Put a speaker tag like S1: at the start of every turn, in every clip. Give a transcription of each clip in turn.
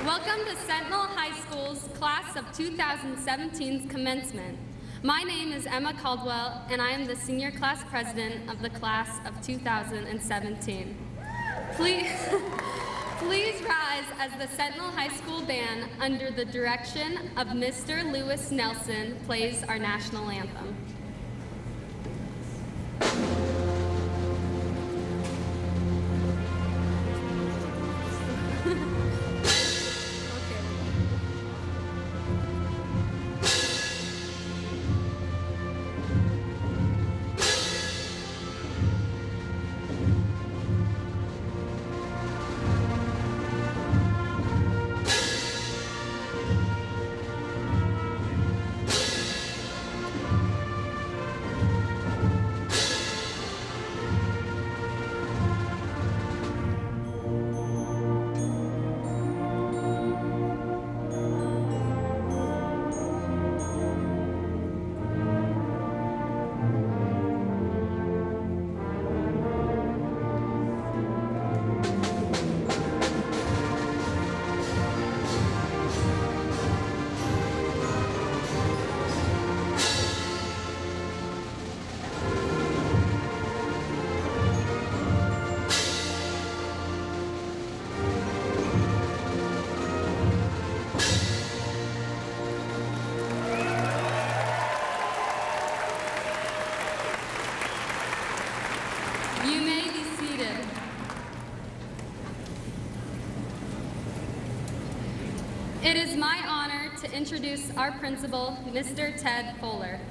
S1: Welcome to Sentinel High School's Class of 2017's commencement. My name is Emma Caldwell, and I am the Senior Class President of the Class of 2017. Please rise as the Sentinel High School Band, under the direction of Mr. Lewis Nelson, plays our national anthem. You may be seated. It is my honor to introduce our principal, Mr. Ted Fuller.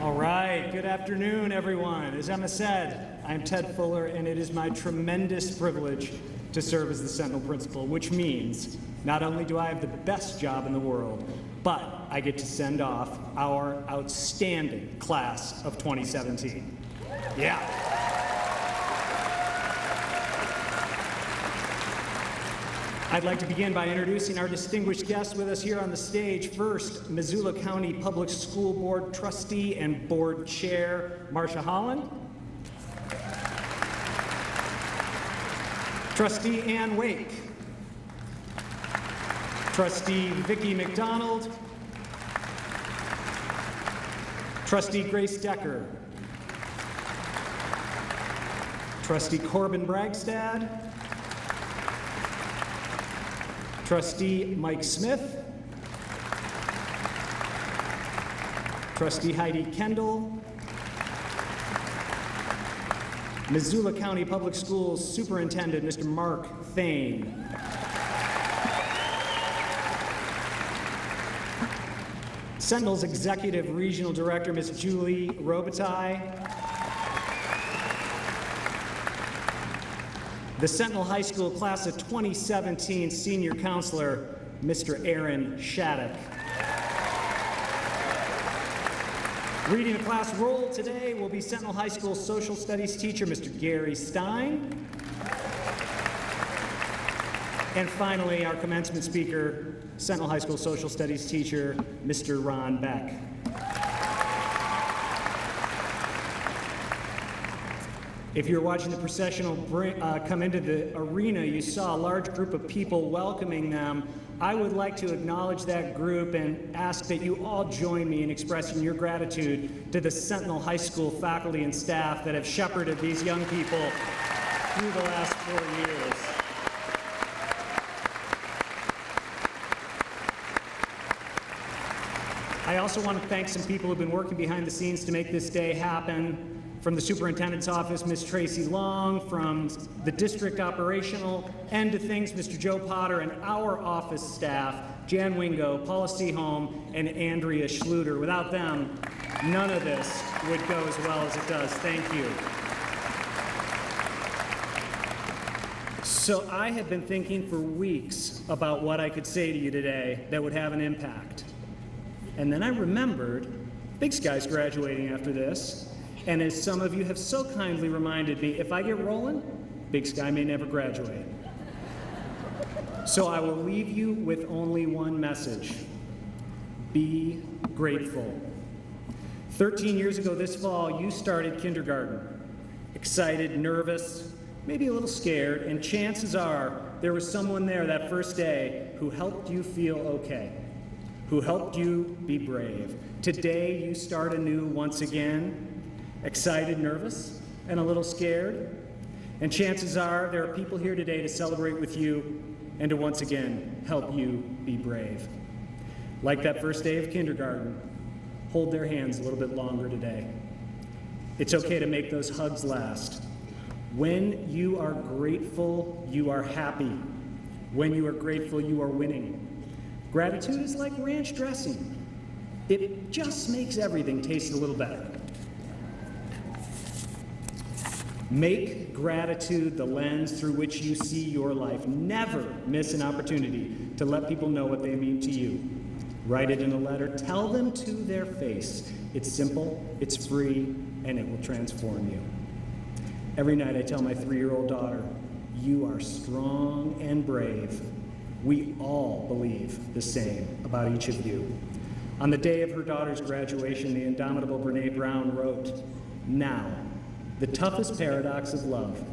S2: All right, good afternoon, everyone. As Emma said, I'm Ted Fuller, and it is my tremendous privilege to serve as the Sentinel principal, which means not only do I have the best job in the world, but I get to send off our outstanding class of 2017. Yeah. I'd like to begin by introducing our distinguished guests with us here on the stage. First, Missoula County Public School Board Trustee and Board Chair, Marcia Holland. Trustee Ann Wake. Trustee Vicki McDonald. Trustee Grace Decker. Trustee Corbin Bragstad. Trustee Mike Smith. Trustee Heidi Kendall. Missoula County Public Schools Superintendent, Mr. Mark Thane. Sentinel's Executive Regional Director, Ms. Julie Robitaille. The Sentinel High School Class of 2017 Senior Counselor, Mr. Aaron Shattuck. Reading the class roll today will be Sentinel High School Social Studies teacher, Mr. Gary Stein. And finally, our commencement speaker, Sentinel High School Social Studies teacher, Mr. Ron Beck. If you're watching the processional come into the arena, you saw a large group of people welcoming them. I would like to acknowledge that group and ask that you all join me in expressing your gratitude to the Sentinel High School faculty and staff that have shepherded these young people through the last 4 years. I also want to thank some people who've been working behind the scenes to make this day happen. From the superintendent's office, Ms. Tracy Long, from the district operational end of things, Mr. Joe Potter, and our office staff, Jan Wingo, Paula Seaholm, and Andrea Schluter. Without them, none of this would go as well as it does. Thank you. So I have been thinking for weeks about what I could say to you today that would have an impact. And then I remembered Big Sky's graduating after this. And as some of you have so kindly reminded me, if I get rolling, Big Sky may never graduate. So I will leave you with only one message. Be grateful. 13 years ago this fall, you started kindergarten. Excited, nervous, maybe a little scared, and chances are there was someone there that first day who helped you feel okay, who helped you be brave. Today, you start anew once again, excited, nervous, and a little scared. And chances are there are people here today to celebrate with you and to once again help you be brave. Like that first day of kindergarten, hold their hands a little bit longer today. It's okay to make those hugs last. When you are grateful, you are happy. When you are grateful, you are winning. Gratitude is like ranch dressing. It just makes everything taste a little better. Make gratitude the lens through which you see your life. Never miss an opportunity to let people know what they mean to you. Write it in a letter. Tell them to their face. It's simple, it's free, and it will transform you. Every night I tell my 3-year-old daughter, you are strong and brave. We all believe the same about each of you. On the day of her daughter's graduation, the indomitable Brene Brown wrote, now, the toughest paradox of love,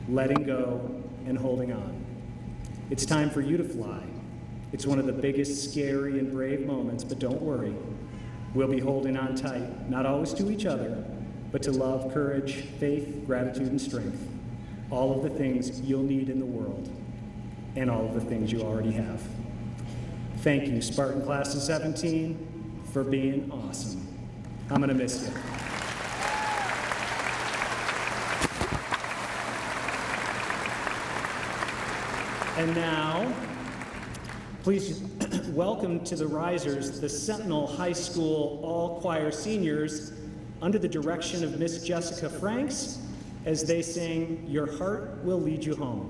S2: letting go and holding on. It's time for you to fly. It's one of the biggest, scary, and brave moments, but don't worry. We'll be holding on tight, not always to each other, but to love, courage, faith, gratitude, and strength. All of the things you'll need in the world, and all of the things you already have. Thank you, Spartan Class of 17, for being awesome. I'm gonna miss you. And now, please welcome to the risers the Sentinel High School All Choir Seniors under the direction of Miss Jessica Franks as they sing Your Heart Will Lead You Home.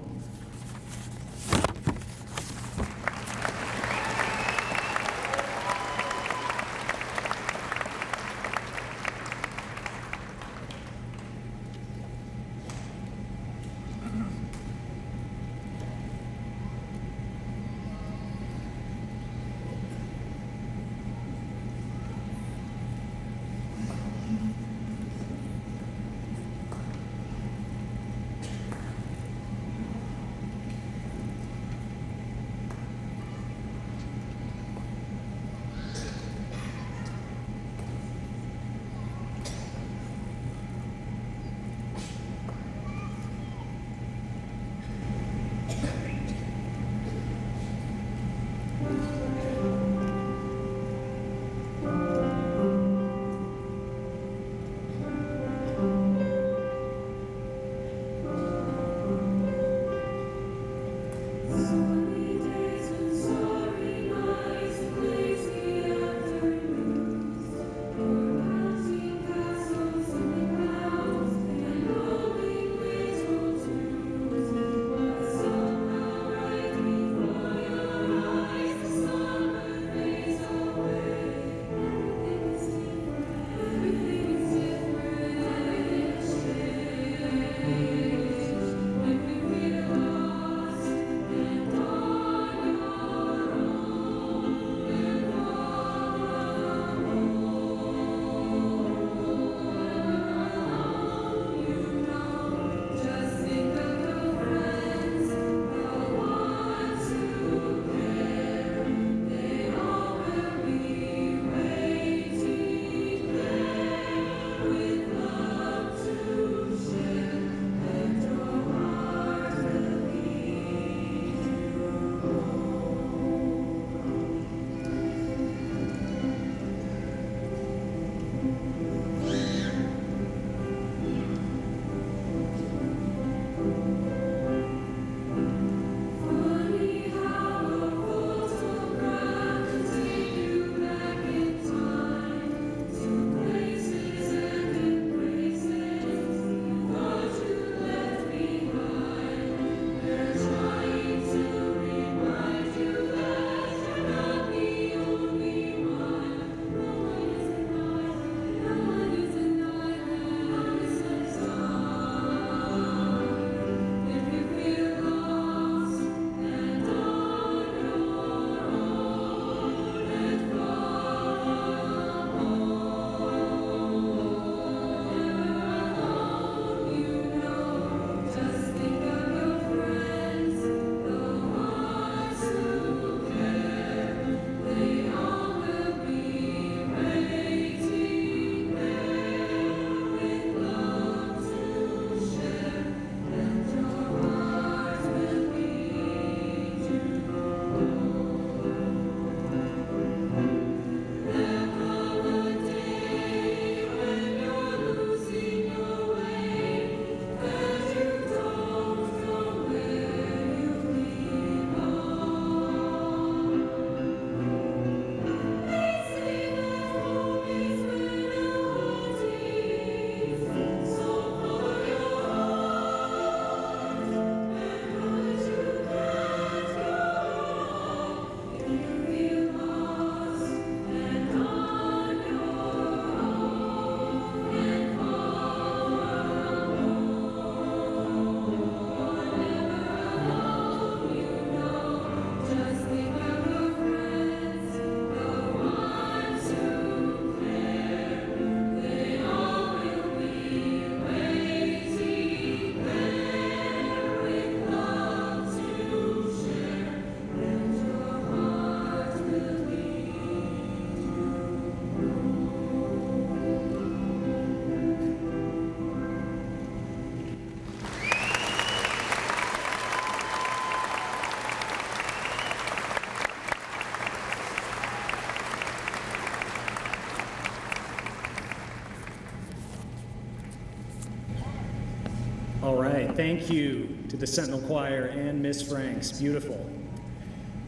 S2: All right, thank you to the Sentinel Choir and Miss Franks. Beautiful.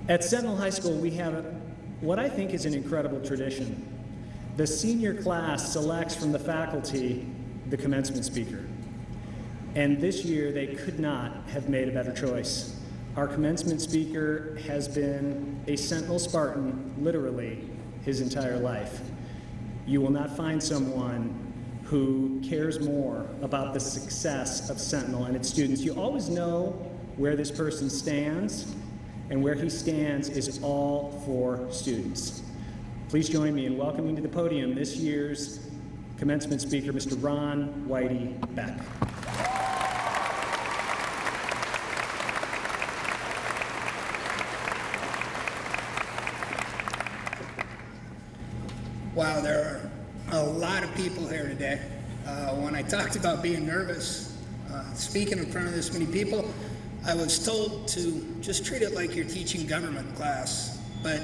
S2: At Sentinel High School, we have what I think is an incredible tradition. The senior class selects from the faculty the commencement speaker. And this year, they could not have made a better choice. Our commencement speaker has been a Sentinel Spartan, literally, his entire life. You will not find someone who cares more about the success of Sentinel and its students. You always know where this person stands, and where he stands is all for students. Please join me in welcoming to the podium this year's commencement speaker, Mr. Ron Whitey Beck.
S3: Wow, there are a lot of people here today. When I talked about being nervous, speaking in front of this many people, I was told to just treat it like you're teaching government class, but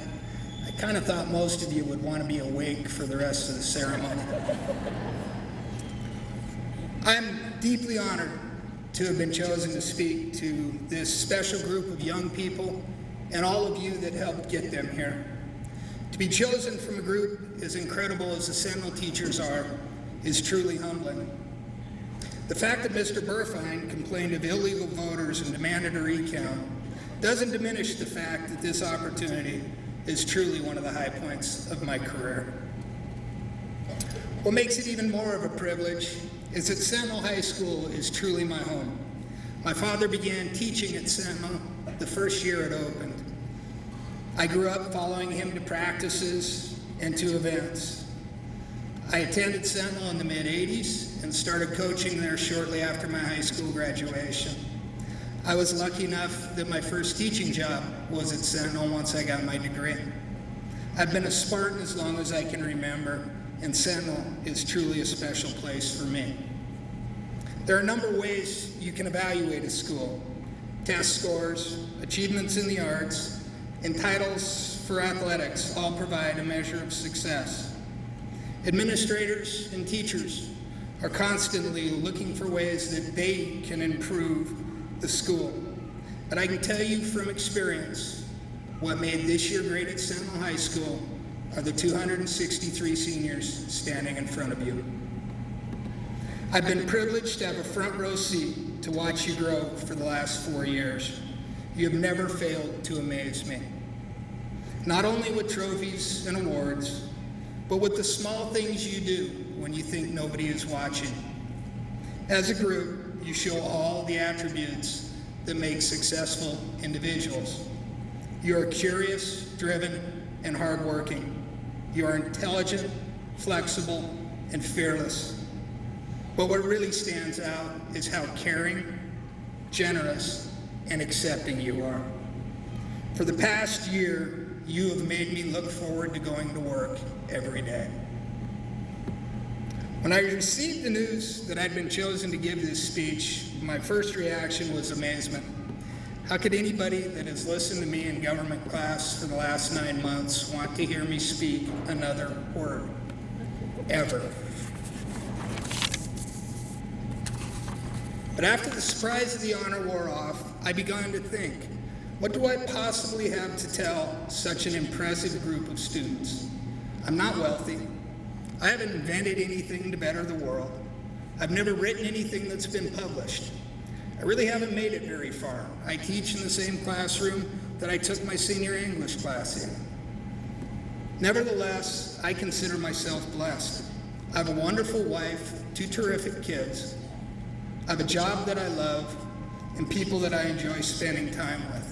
S3: I kind of thought most of you would want to be awake for the rest of the ceremony. I'm deeply honored to have been chosen to speak to this special group of young people and all of you that helped get them here. To be chosen from a group as incredible as the Sentinel teachers are is truly humbling. The fact that Mr. Burfine complained of illegal voters and demanded a recount doesn't diminish the fact that this opportunity is truly one of the high points of my career. What makes it even more of a privilege is that Sentinel High School is truly my home. My father began teaching at Sentinel the first year it opened. I grew up following him to practices and to events. I attended Sentinel in the mid-'80s and started coaching there shortly after my high school graduation. I was lucky enough that my first teaching job was at Sentinel once I got my degree. I've been a Spartan as long as I can remember, and Sentinel is truly a special place for me. There are a number of ways you can evaluate a school: test scores, achievements in the arts, and titles for athletics all provide a measure of success. Administrators and teachers are constantly looking for ways that they can improve the school. But I can tell you from experience, what made this year great at Sentinel High School are the 263 seniors standing in front of you. I've been privileged to have a front row seat to watch you grow for the last 4 years. You have never failed to amaze me. Not only with trophies and awards, but with the small things you do when you think nobody is watching. As a group, you show all the attributes that make successful individuals. You are curious, driven, and hardworking. You are intelligent, flexible, and fearless. But what really stands out is how caring, generous, and accepting you are. For the past year, you have made me look forward to going to work every day. When I received the news that I'd been chosen to give this speech, my first reaction was amazement. How could anybody that has listened to me in government class for the last 9 months want to hear me speak another word? Ever. But after the surprise of the honor wore off, I began to think, what do I possibly have to tell such an impressive group of students? I'm not wealthy. I haven't invented anything to better the world. I've never written anything that's been published. I really haven't made it very far. I teach in the same classroom that I took my senior English class in. Nevertheless, I consider myself blessed. I have a wonderful wife, 2 terrific kids. I have a job that I love and people that I enjoy spending time with.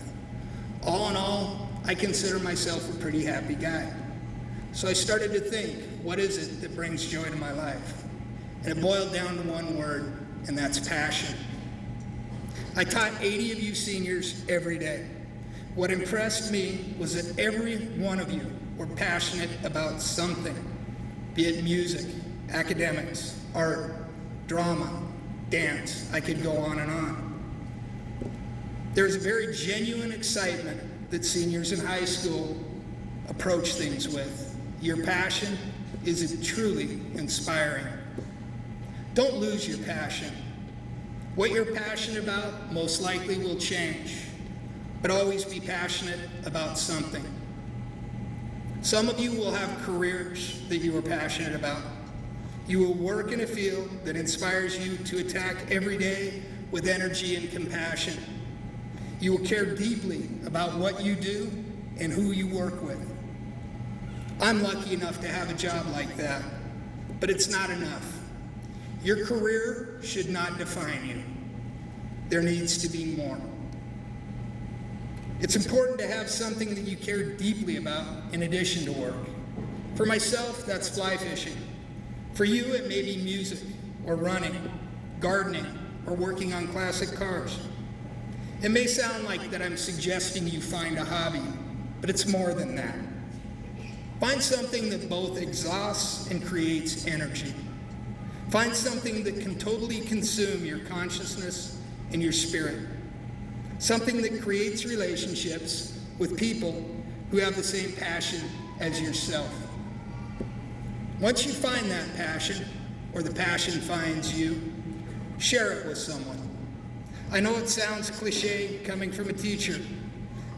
S3: All in all, I consider myself a pretty happy guy. So I started to think, what is it that brings joy to my life? And it boiled down to one word, and that's passion. I taught 80 of you seniors every day. What impressed me was that every one of you were passionate about something, be it music, academics, art, drama, dance. I could go on and on. There's a very genuine excitement that seniors in high school approach things with. Your passion is truly inspiring. Don't lose your passion. What you're passionate about most likely will change, but always be passionate about something. Some of you will have careers that you are passionate about. You will work in a field that inspires you to attack every day with energy and compassion. You will care deeply about what you do and who you work with. I'm lucky enough to have a job like that, but it's not enough. Your career should not define you. There needs to be more. It's important to have something that you care deeply about in addition to work. For myself, that's fly fishing. For you, it may be music, or running, gardening, or working on classic cars. It may sound like that I'm suggesting you find a hobby, but it's more than that. Find something that both exhausts and creates energy. Find something that can totally consume your consciousness and your spirit. Something that creates relationships with people who have the same passion as yourself. Once you find that passion, or the passion finds you, share it with someone. I know it sounds cliche coming from a teacher,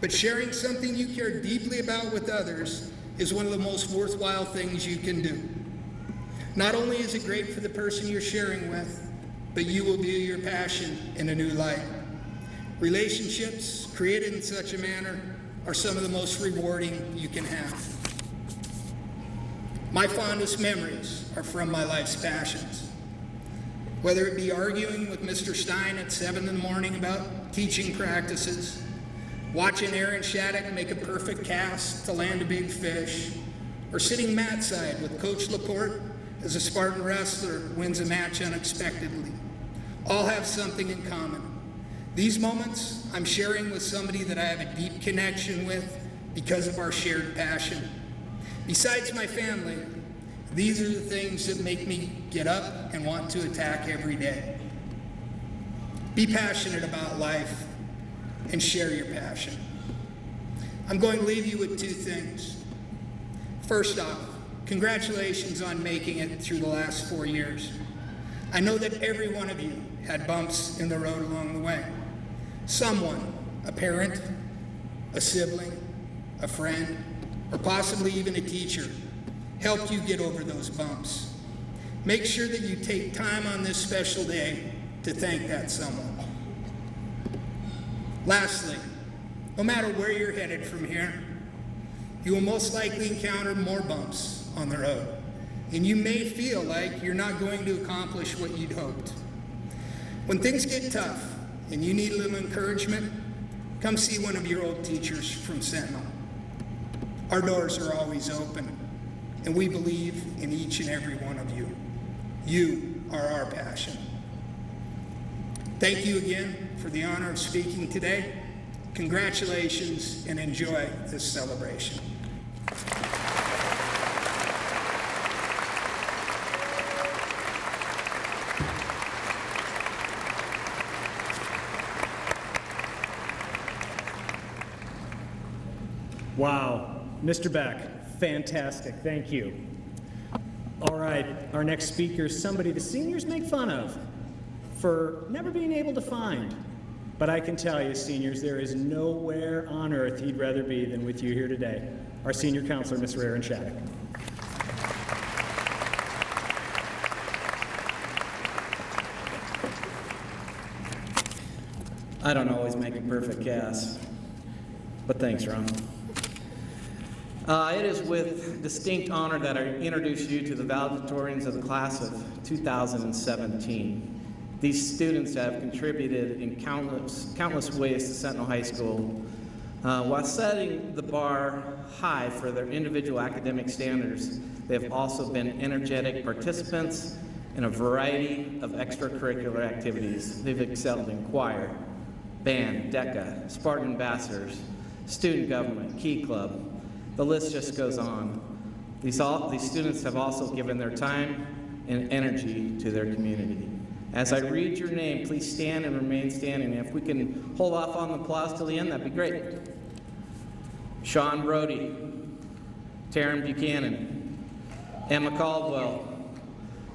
S3: but sharing something you care deeply about with others is one of the most worthwhile things you can do. Not only is it great for the person you're sharing with, but you will view your passion in a new light. Relationships created in such a manner are some of the most rewarding you can have. My fondest memories are from my life's passions. Whether it be arguing with Mr. Stein at 7 in the morning about teaching practices, watching Aaron Shattuck make a perfect cast to land a big fish, or sitting mat side with Coach Laporte as a Spartan wrestler wins a match unexpectedly, all have something in common. These moments I'm sharing with somebody that I have a deep connection with because of our shared passion. Besides my family, these are the things that make me get up and want to attack every day. Be passionate about life and share your passion. I'm going to leave you with two things. First off, congratulations on making it through the last 4 years. I know that every one of you had bumps in the road along the way. Someone, a parent, a sibling, a friend, or possibly even a teacher, helped you get over those bumps. Make sure that you take time on this special day to thank that someone. Lastly, no matter where you're headed from here, you will most likely encounter more bumps on the road, and you may feel like you're not going to accomplish what you'd hoped. When things get tough and you need a little encouragement, come see one of your old teachers from Sentinel. Our doors are always open, and we believe in each and every one of you. You are our passion. Thank you again for the honor of speaking today. Congratulations and enjoy this celebration.
S2: Wow, Mr. Beck, fantastic, thank you. All right, our next speaker is somebody the seniors make fun of for never being able to find. But I can tell you, seniors, there is nowhere on earth he'd rather be than with you here today. Our senior counselor, Mr. Aaron Shattuck.
S4: I don't always make a perfect cast, but thanks, Ron. It is with distinct honor that I introduce you to the valedictorians of the class of 2017. These students have contributed in countless ways to Sentinel High School, while setting the bar high for their individual academic standards. They have also been energetic participants in a variety of extracurricular activities. They've excelled in choir, band, DECA, Spartan ambassadors, student government, Key Club. The list just goes on. These students have also given their time and energy to their community. As I read your name, please stand and remain standing. If we can hold off on the applause till the end, that'd be great. Sean Brody, Taryn Buchanan, Emma Caldwell,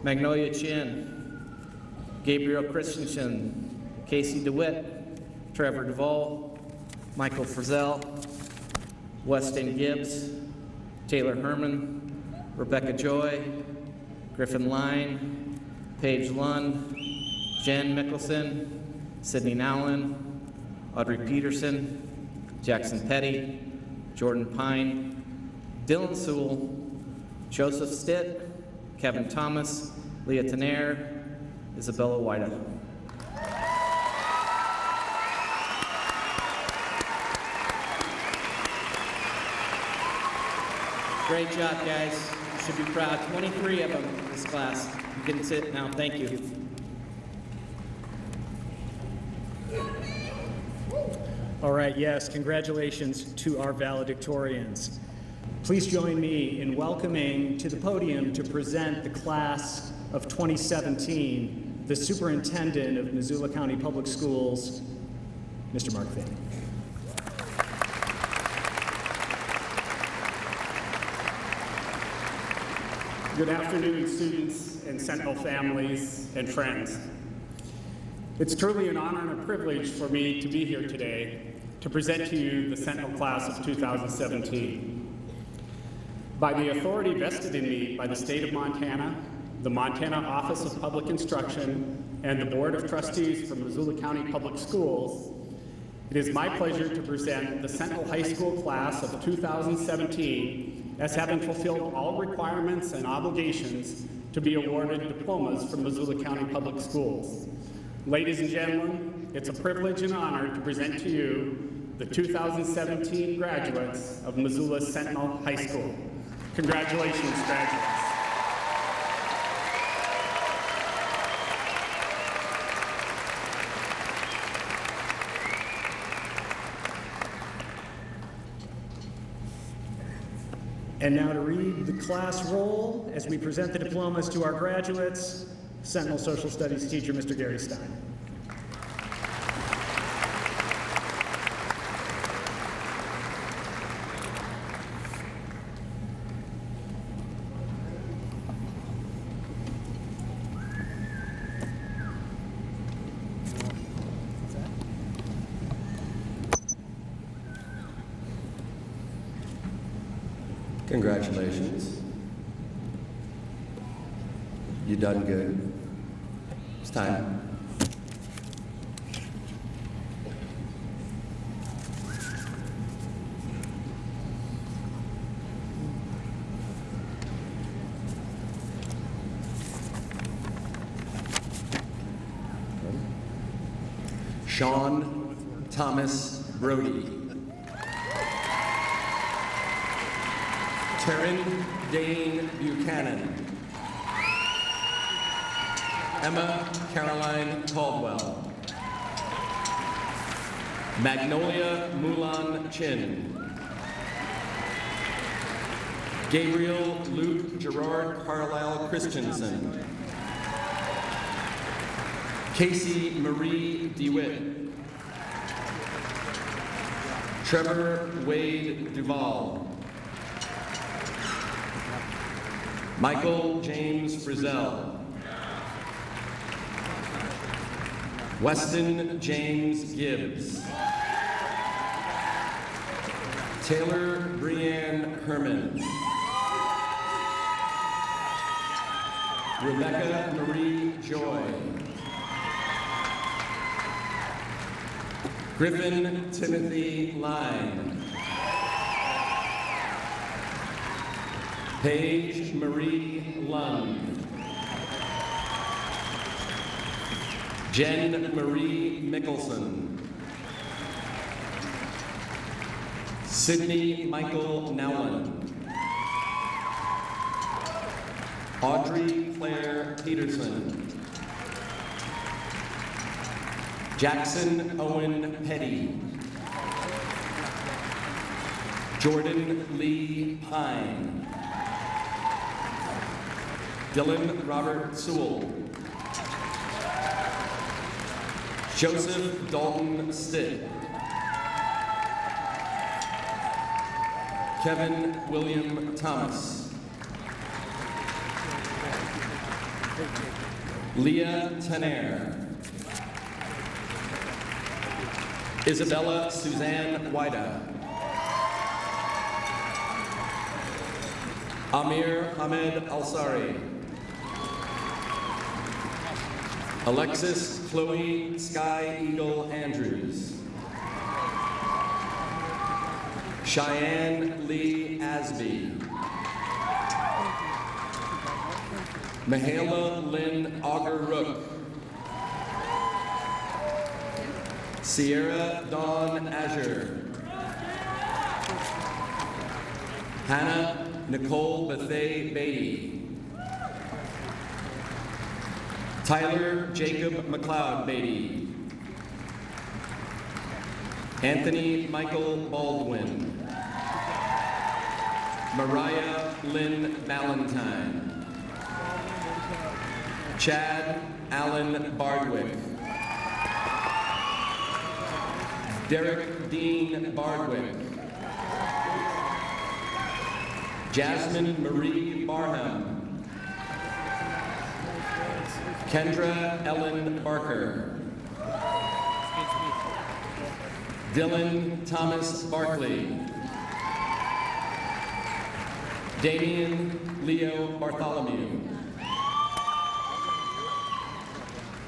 S4: Magnolia Chin, Gabriel Christensen, Casey DeWitt, Trevor Duvall, Michael Frizzell, Weston Gibbs, Taylor Herman, Rebecca Joy, Griffin Line, Paige Lund, Jen Mickelson, Sydney Nowlin, Audrey Peterson, Jackson Petty, Jordan Pine, Dylan Sewell, Joseph Stitt, Kevin Thomas, Leah Tenaire, Isabella White. Great job, guys. You should be proud. 23 of them in this class. You can sit now. Thank you.
S2: All right, yes, congratulations to our valedictorians. Please join me in welcoming to the podium to present the class of 2017, the Superintendent of Missoula County Public Schools, Mr. Mark Finn.
S5: Good afternoon, students and Sentinel families and friends. It's truly an honor and a privilege for me to be here today to present to you the Sentinel class of 2017. By the authority vested in me by the state of Montana, the Montana Office of Public Instruction, and the Board of Trustees for Missoula County Public Schools, it is my pleasure to present the Sentinel High School class of 2017 as having fulfilled all requirements and obligations to be awarded diplomas from Missoula County Public Schools. Ladies and gentlemen, it's a privilege and honor to present to you the 2017 graduates of Missoula Sentinel High School. Congratulations, graduates.
S2: And now to read the class roll as we present the diplomas to our graduates, Sentinel Social Studies teacher, Mr. Gary Stein.
S6: Congratulations. You done good. It's time. Sean Thomas Brody. Taryn Dane Buchanan. Emma Caroline Caldwell. Magnolia Mulan Chin. Gabriel Luke Gerard Carlisle Christensen. Casey Marie DeWitt. Trevor Wade Duvall. Michael James Frizzell. Weston James Gibbs. Taylor Brianne Herman. Rebecca Marie Joy. Griffin Timothy Line. Paige Marie Lund. Jen Marie Mickelson. Sydney Michael Nowlin. Audrey Claire Peterson. Jackson Owen Petty. Jordan Lee Pine. Dylan Robert Sewell. Joseph Dalton Stitt. Kevin William Thomas. Leah Tenaire.
S7: Isabella Suzanne Wida. Amir Ahmed Alsari. Alexis Chloe Sky Eagle Andrews. Cheyenne Lee Asby. Mahala Lynn Auger Rook. Sierra Dawn Azure. Hannah Nicole Bethay Beatty. Tyler Jacob McLeod Beatty. Anthony Michael Baldwin. Mariah Lynn Ballantyne. Chad Allen Bardwick. Derek Dean Bardwick. Jasmine Marie Barham. Kendra Ellen Barker. Dylan Thomas Barkley. Damian Leo Bartholomew.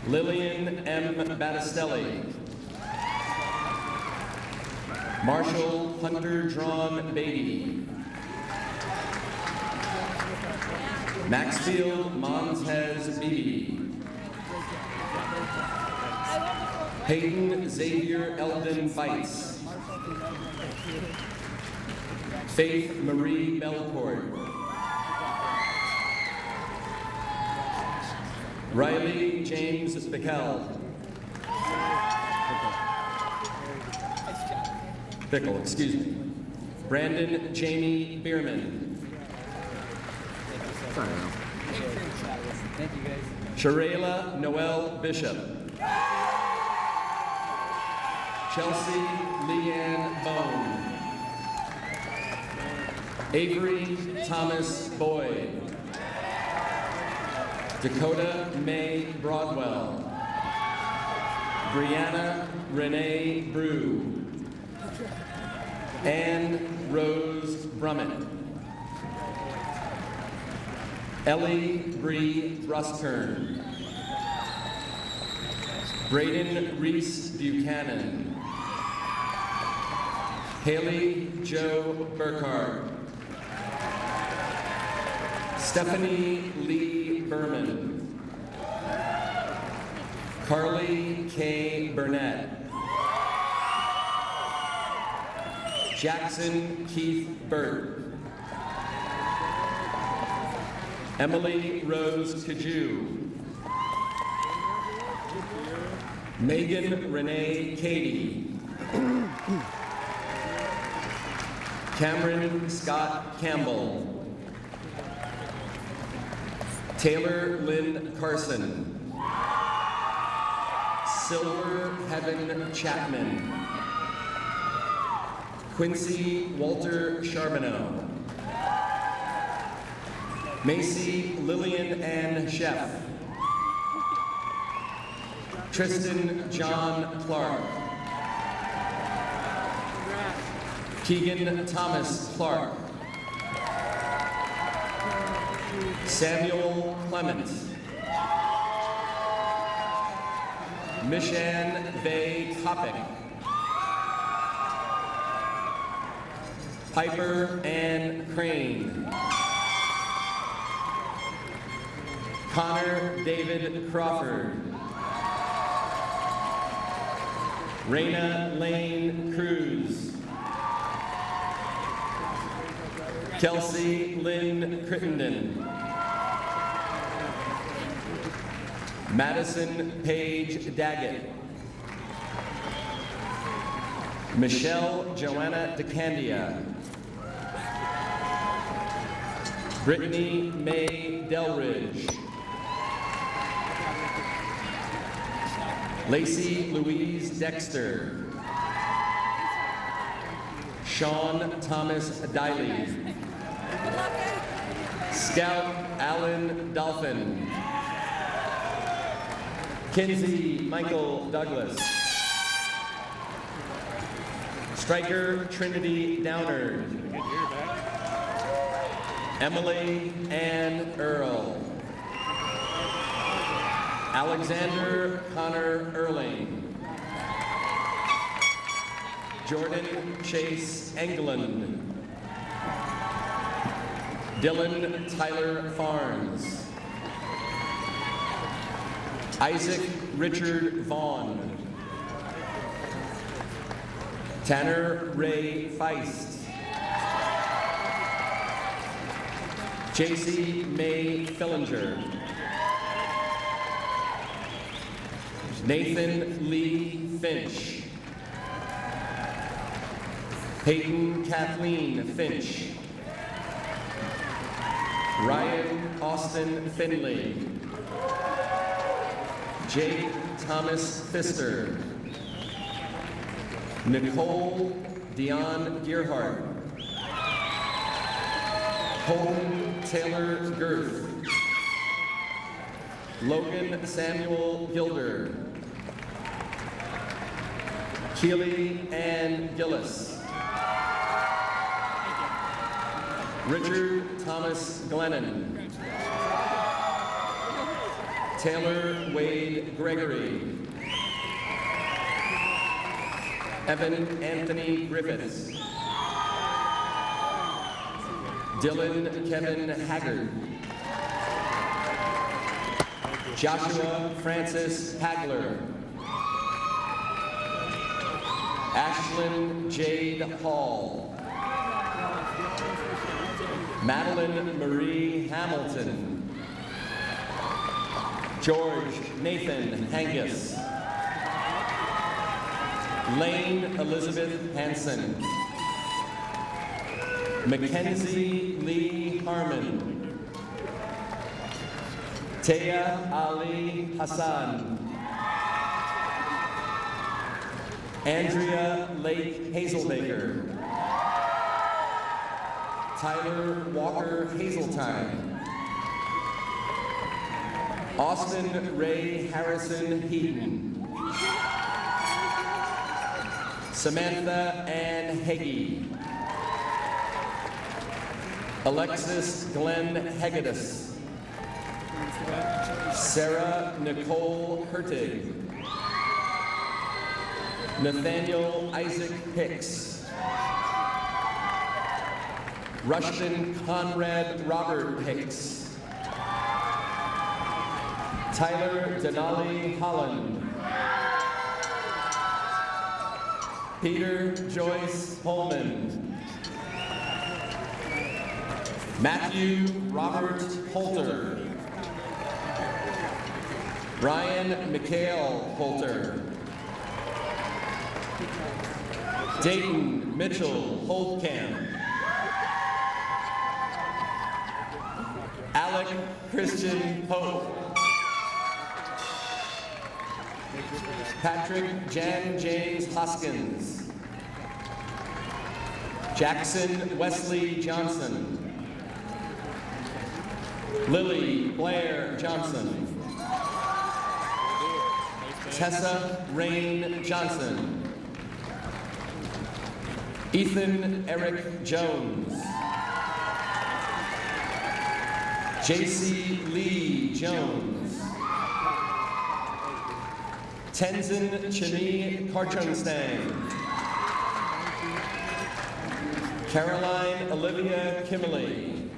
S7: Lillian M. Battistelli. Marshall Hunter Drawn Beatty. Maxfield Montez Beebe. Hayden Xavier Eldon Fights. Faith Marie Belcourt. Riley James Bickell. Bickle, excuse me. Brandon Jamie Bierman. Sharayla Noel Bishop. Chelsea Leanne Bone. Avery Thomas Boyd. Dakota May Broadwell. Brianna Renee Brew. Anne Rose Brummett. Ellie Bree Bruskern. Braden Reese Buchanan. Haley Joe Burkhart. Stephanie Lee Berman. Carly K. Burnett. Jackson Keith Burt. Emily Rose Kaju. Megan Renee Cady. Cameron Scott Campbell. Taylor Lynn Carson. Silver Heaven Chapman. Quincy Walter Charbonneau. Macy Lillian Ann Sheff. Tristan John Clark. Keegan Thomas Clark. Samuel Clement. Mishan Vay Kopic. Piper Ann Crane. Connor David Crawford. Raina Lane Cruz. Kelsey Lynn Crittenden. Madison Paige Daggett. Michelle Joanna DeCandia. Brittany May Delridge. Lacey Louise Dexter. Sean Thomas Diley. Scout Alan Dolphin. Kinsey Michael Douglas. Striker Trinity Downard. Emily Ann Earl. Alexander Connor Erling. Jordan Chase England. Dylan Tyler Farnes. Isaac Richard Vaughn. Tanner Ray Feist. JC May Fillinger. Nathan Lee Finch. Peyton Kathleen Finch. Ryan Austin Finley. Jake Thomas Pfister. Nicole Dion Gearhart. Colton Taylor Girth. Logan Samuel Gilder. Keely Ann Gillis. Richard Thomas Glennon. Taylor Wade Gregory. Evan Anthony Griffiths. Dylan Kevin Haggard. Joshua Francis Hagler. Ashlyn Jade Hall. Madeline Marie Hamilton. George Nathan Hangus. Lane Elizabeth Hansen. Mackenzie Lee Harmon. Taya Ali Hassan. Andrea Lake Hazelbaker. Tyler Walker Hazeltine. Austin Ray Harrison Heaton. Samantha Ann Heggie. Alexis Glenn Hegedus. Sarah Nicole Hertig. Nathaniel Isaac Hicks. Rushton Conrad Robert Hicks. Tyler Denali Holland. Peter Joyce Holman. Matthew Robert Holter. Ryan Mikhail Holter. Dayton Mitchell Holtkamp. Alec Christian Pope. Patrick Jan James Hoskins. Jackson Wesley Johnson. Lily Blair Johnson. Tessa Rain Johnson. Ethan Eric Jones. JC Lee Jones. Tenzin Chini Karchungstang. Caroline Olivia Kimberly.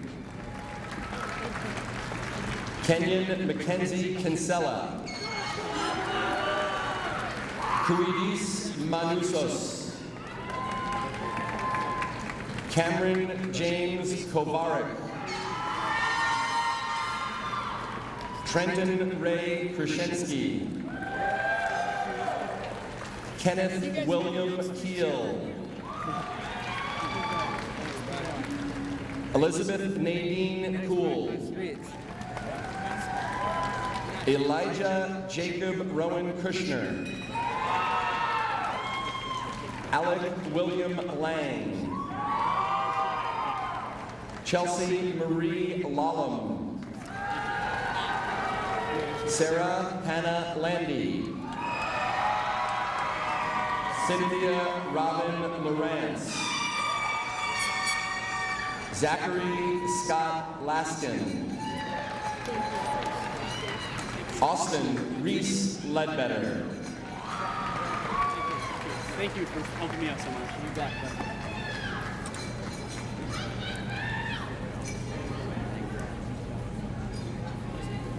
S7: Kenyon Mackenzie Kinsella. Kuidis Manusos. Cameron James Kovarik. Trenton Ray Krushenski. Kenneth William Keel. Elizabeth Nadine Cool. Elijah Jacob Rowan Kushner. Alec William Lang. Chelsea Marie Lallam. Sarah Hannah Landy. Cynthia Robin Lawrence. Zachary Scott Laskin. Austin Reese Ledbetter.
S8: Thank you for helping me out so much. You got that.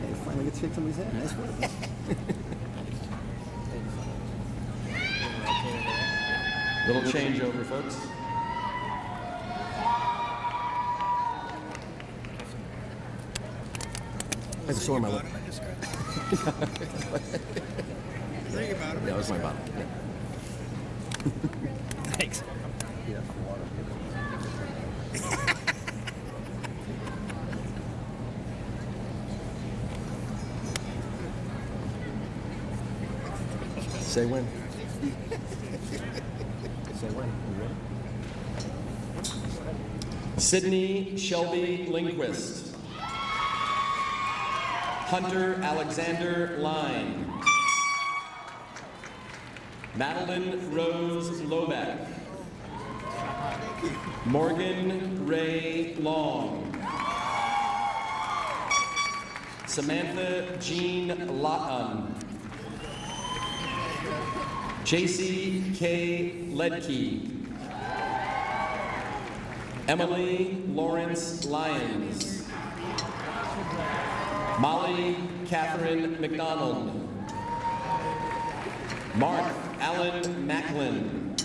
S6: Hey, finally get to shake somebody's hand. Nice work.
S7: Little changeover, folks.
S6: I have a sore on my lip.
S3: Think about it.
S6: Yeah, that was my bottle.
S8: Thanks.
S6: Say when. Say when. You ready?
S7: Sydney Shelby Lindquist. Hunter Alexander Line. Madeline Rose Lobeck. Morgan Ray Long. Samantha Jean Lawton. JC K. Ledkey. Emily Lawrence Lyons. Molly Catherine McDonald. Mark Allen Macklin.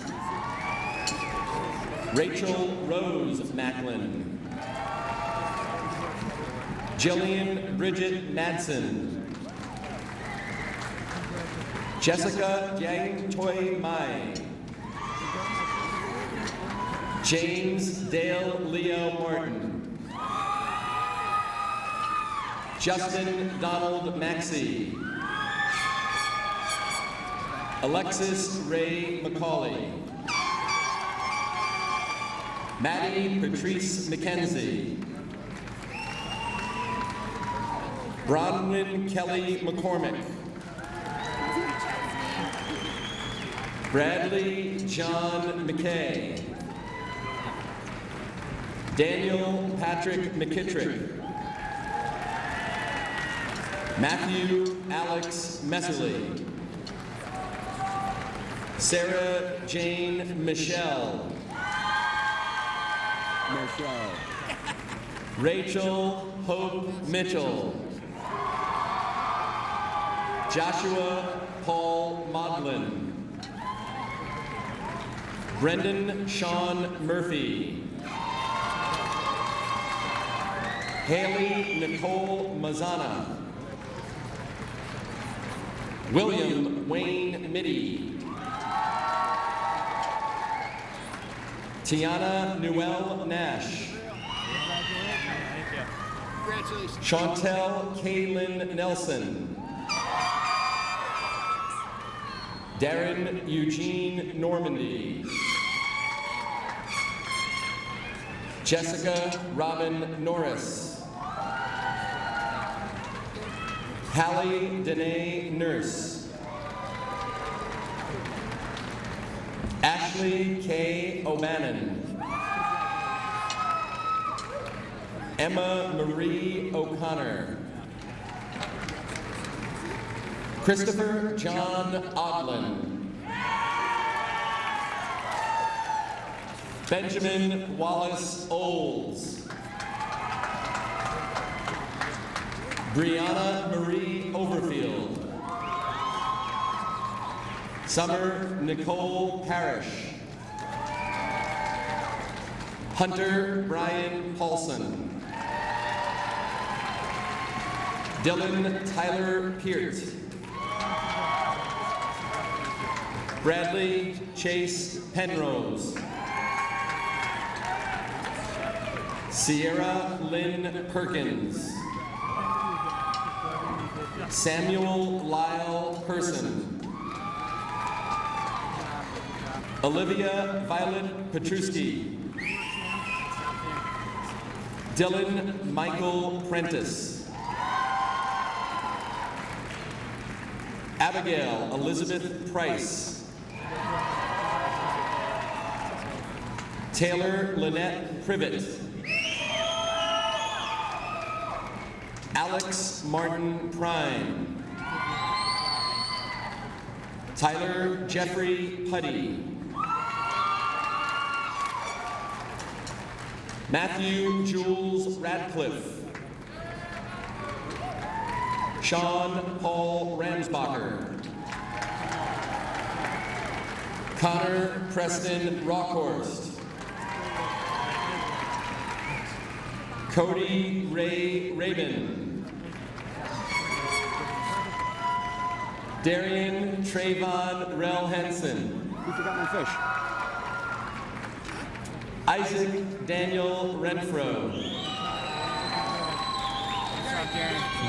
S7: Rachel Rose Macklin. Jillian Bridget Madsen. Jessica Yang Toi Mai. James Dale Leo Martin. Justin Donald Maxey. Alexis Ray McCauley. Maddie Patrice McKenzie. Bronwyn Kelly McCormick. Bradley John McKay. Daniel Patrick McKittrick. Matthew Alex Messerly. Sarah Jane Michelle. Rachel Hope Mitchell. Joshua Paul Modlin. Brendan Sean Murphy. Haley Nicole Mazzana. William Wayne Mitty. Tiana Newell Nash.
S3: Congratulations.
S7: Chantel Kaylin Nelson. Darren Eugene Normandy. Jessica Robin Norris. Hallie Danae Nurse. Ashley K. O'Bannon. Emma Marie O'Connor. Christopher John Odlin. Benjamin Wallace Olds. Brianna Marie Overfield. Summer Nicole Parrish. Hunter Brian Paulson. Dylan Tyler Peart. Bradley Chase Penrose. Sierra Lynn Perkins. Samuel Lyle Person. Olivia Violet Petruski. Dylan Michael Prentice. Abigail Elizabeth Price. Taylor Lynette Privet. Alex Martin Prime. Tyler Jeffrey Putty. Matthew Jules Radcliffe. Sean Paul Ramsbacher. Connor Preston Rockhorst. Cody Ray Rabin. Darian Trayvon Rel Henson.
S8: You forgot my fish.
S7: Isaac Daniel Renfro.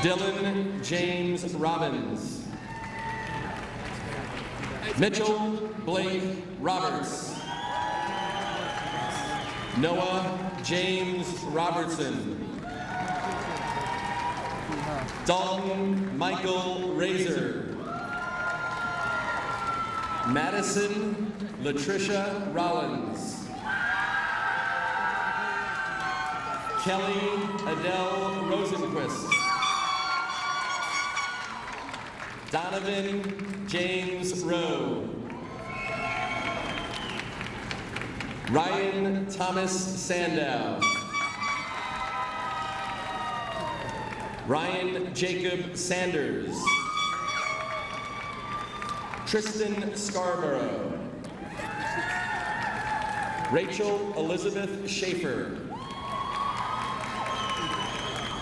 S7: Dylan James Robbins. Mitchell Blake Roberts. Noah James Robertson. Dalton Michael Razor. Madison Latricia Rollins. Kelly Adele Rosenquist. Donovan James Rowe. Ryan Thomas Sandow. Ryan Jacob Sanders. Tristan Scarborough. Rachel Elizabeth Schaefer.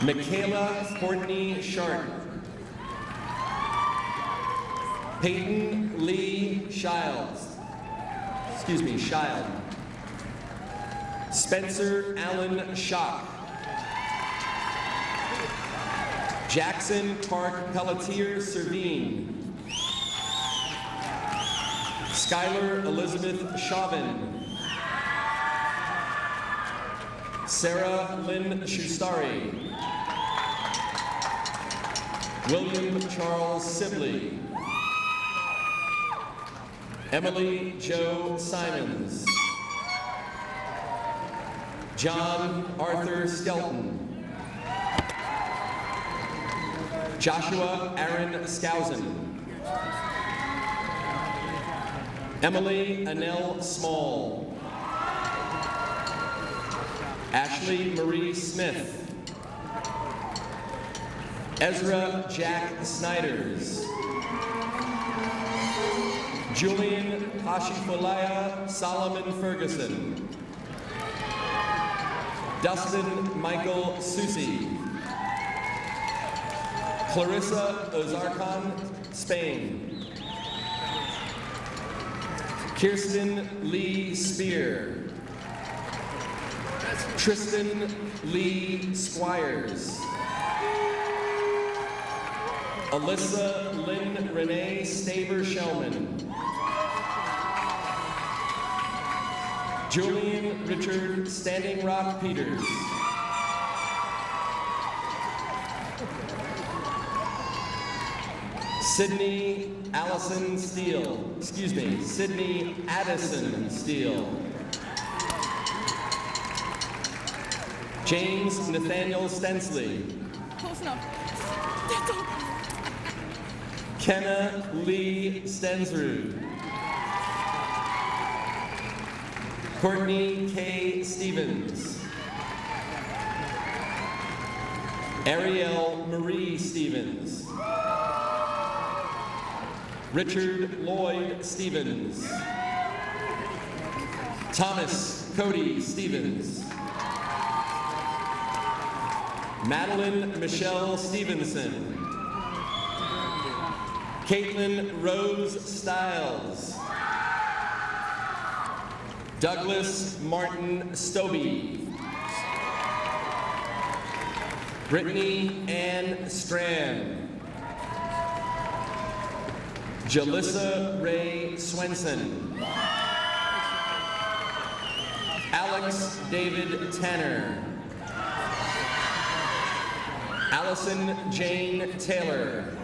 S7: Michaela Courtney Sharp. Peyton Lee Shiles. Shild. Spencer Allen Schock. Jackson Park Pelletier Servine. Skylar Elizabeth Chauvin. Sarah Lynn Shustari. William Charles Sibley. Emily Jo Simons. John Arthur Skelton. Joshua Aaron Skousen. Emily Annelle Small. Ashley Marie Smith. Ezra Jack Snyders. Julian Hashifulaya Solomon Ferguson. Dustin Michael Susi. Clarissa Ozarkon, Spain. Kirsten Lee Spear. Tristan Lee Squires. Alyssa Lynn Renee Staber-Shellman. Julian Richard Standing Rock Peters. Sydney Allison Steele. Sydney Addison Steele. James Nathaniel Stensley.
S9: Close enough.
S7: Kenna Lee Stensrud. Courtney K. Stevens. Ariel Marie Stevens. Richard Lloyd Stevens. Thomas Cody Stevens. Madeline Michelle Stevenson. Caitlin Rose Stiles. Douglas Martin Stobie. Brittany Ann Strand. Jalissa Ray Swenson. Alex David Tanner. Allison Jane Taylor.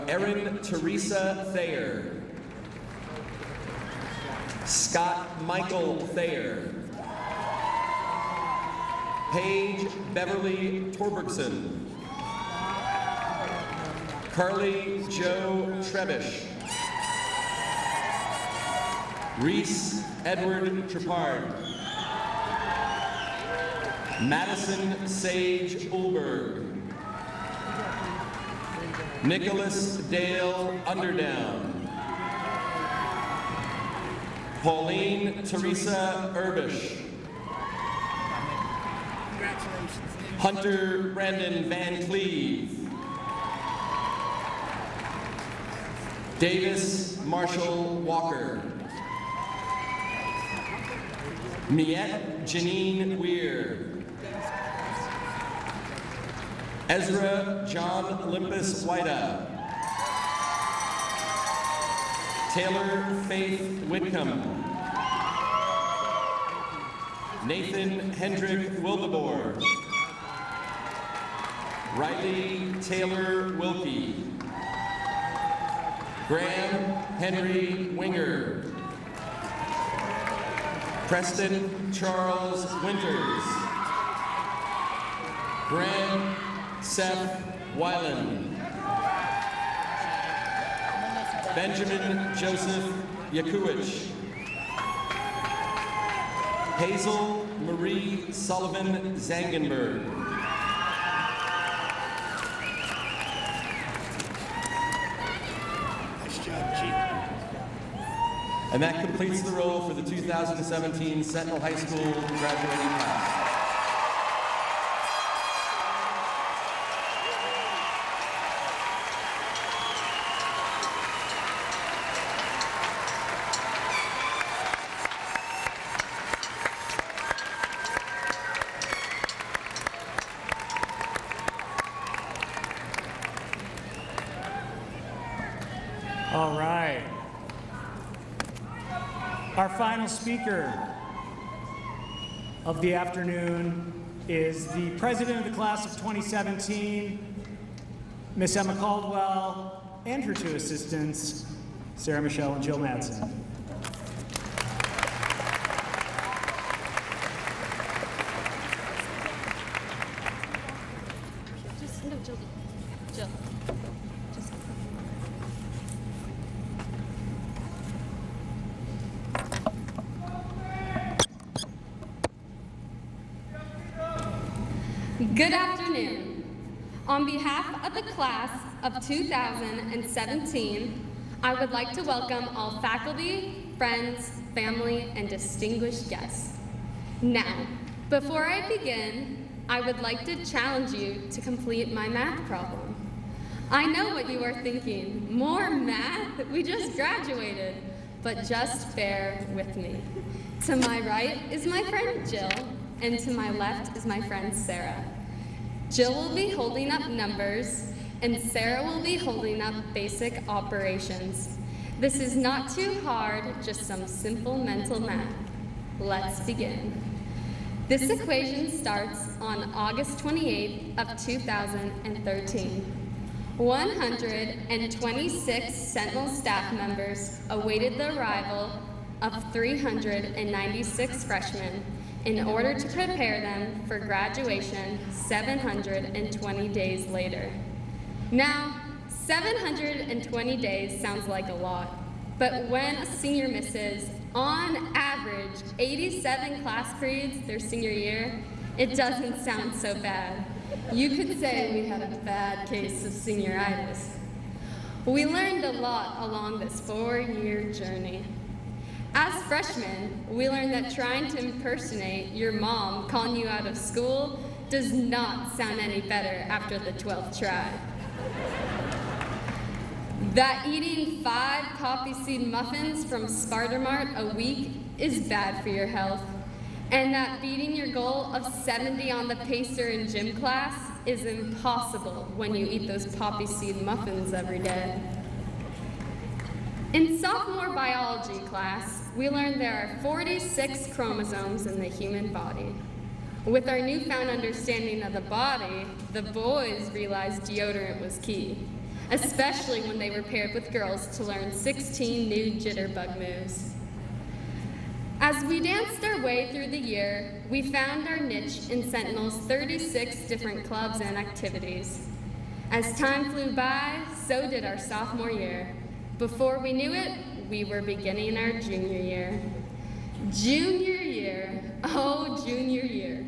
S7: Erin Teresa Thayer. Scott Michael Thayer. Paige Beverly Torbergson. Carly Jo Trebish. Reese Edward Trepard. Madison Sage Ulberg. Nicholas Dale Underdown. Pauline Teresa Urbish. Hunter Brandon Van Cleve. Davis Marshall Walker. Miette Janine Weir. Ezra John Olympus Whitea. Taylor Faith Whitcomb. Nathan Hendrick Wildeboer. Riley Taylor Wilkie. Graham Henry Winger. Preston Charles Winters. Graham Seth Weiland. Benjamin Joseph Yakuich. Hazel Marie Sullivan Zangenberg.
S3: Nice job, Chief.
S7: And that completes the roll for the 2017 Sentinel High School graduating class.
S2: All right. Our final speaker of the afternoon is the president of the class of 2017, Miss Emma Caldwell, and her two assistants, Sarah Michelle and Jill Madsen.
S1: Jill. Good afternoon. On behalf of the class of 2017, I would like to welcome all faculty, friends, family, and distinguished guests. Now, before I begin, I would like to challenge you to complete my math problem. I know what you are thinking. More math? We just graduated. But just bear with me. To my right is my friend Jill, and to my left is my friend Sarah. Jill will be holding up numbers, and Sarah will be holding up basic operations. This is not too hard, just some simple mental math. Let's begin. This equation starts on August 28th of 2013. 126 Sentinel staff members awaited the arrival of 396 freshmen in order to prepare them for graduation 720 days later. Now, 720 days sounds like a lot, but when a senior misses, on average, 87 class periods their senior year, it doesn't sound so bad. You could say we had a bad case of senioritis. We learned a lot along this 4-year journey. As freshmen, we learned that trying to impersonate your mom calling you out of school does not sound any better after the 12th try. That eating 5 poppy seed muffins from Sparta Mart a week is bad for your health. And that beating your goal of 70 on the pacer in gym class is impossible when you eat those poppy seed muffins every day. In sophomore biology class, we learned there are 46 chromosomes in the human body. With our newfound understanding of the body, the boys realized deodorant was key, especially when they were paired with girls to learn 16 new jitterbug moves. As we danced our way through the year, we found our niche in Sentinel's 36 different clubs and activities. As time flew by, so did our sophomore year. Before we knew it, we were beginning our junior year. Junior year, oh junior year.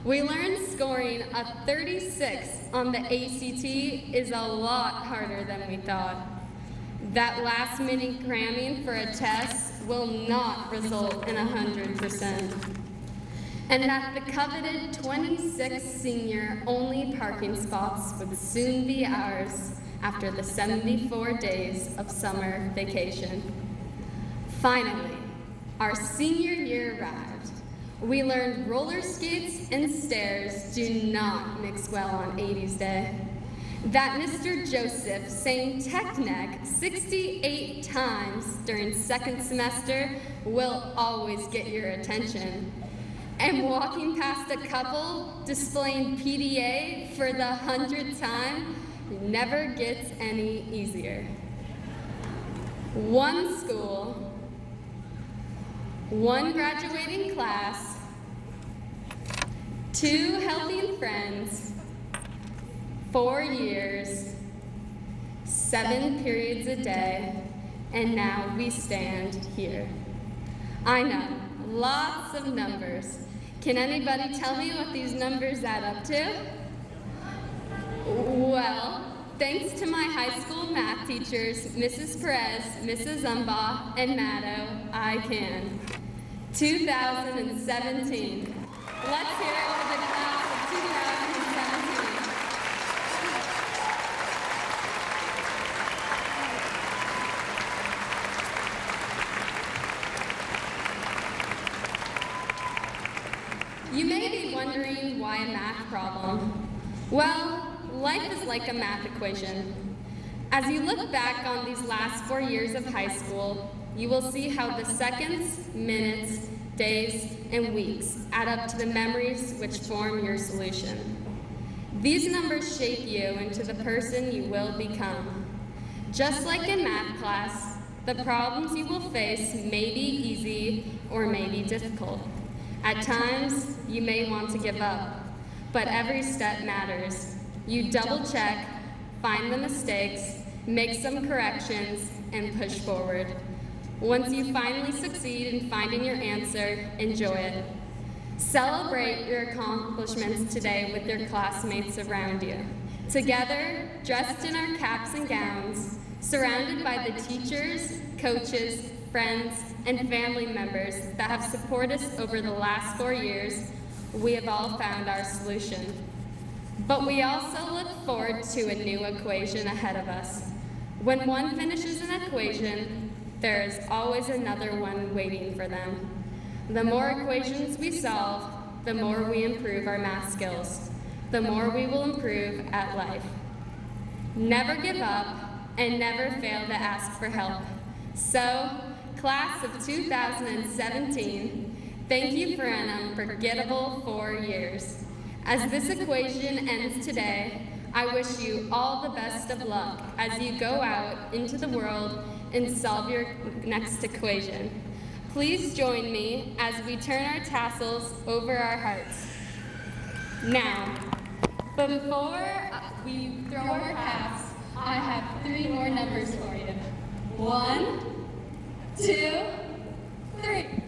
S1: We learned scoring a 36 on the ACT is a lot harder than we thought. That last minute cramming for a test will not result in 100%. And that the coveted 26 senior only parking spots would soon be ours after the 74 days of summer vacation. Finally, our senior year arrived. We learned roller skates and stairs do not mix well on 80s day. That Mr. Joseph saying Technic 68 times during second semester will always get your attention. And walking past a couple displaying PDA for the 100th time never gets any easier. One school, one graduating class, 2 helping friends, 4 years, 7 periods a day, and now we stand here. I know, lots of numbers. Can anybody tell me what these numbers add up to? Well, thanks to my high school math teachers, Mrs. Perez, Mrs. Zumbaugh, and Maddo, I can. 2017. Let's hear it for the class of 2017. You may be wondering why a math problem. Well, life is like a math equation. As you look back on these last 4 years of high school, you will see how the seconds, minutes, days, and weeks add up to the memories which form your solution. These numbers shape you into the person you will become. Just like in math class, the problems you will face may be easy or may be difficult. At times, you may want to give up, but every step matters. You double check, find the mistakes, make some corrections, and push forward. Once you finally succeed in finding your answer, enjoy it. Celebrate your accomplishments today with your classmates around you. Together, dressed in our caps and gowns, surrounded by the teachers, coaches, friends, and family members that have supported us over the last 4 years, we have all found our solution. But we also look forward to a new equation ahead of us. When one finishes an equation, there is always another one waiting for them. The more equations we solve, the more we improve our math skills, the more we will improve at life. Never give up and never fail to ask for help. So, class of 2017, thank you for an unforgettable 4 years. As this equation ends today, I wish you all the best of luck as you go out into the world and solve your next equation. Please join me as we turn our tassels over our hearts. Now, before we throw our caps, I have 3 more numbers for you. 1, 2, 3.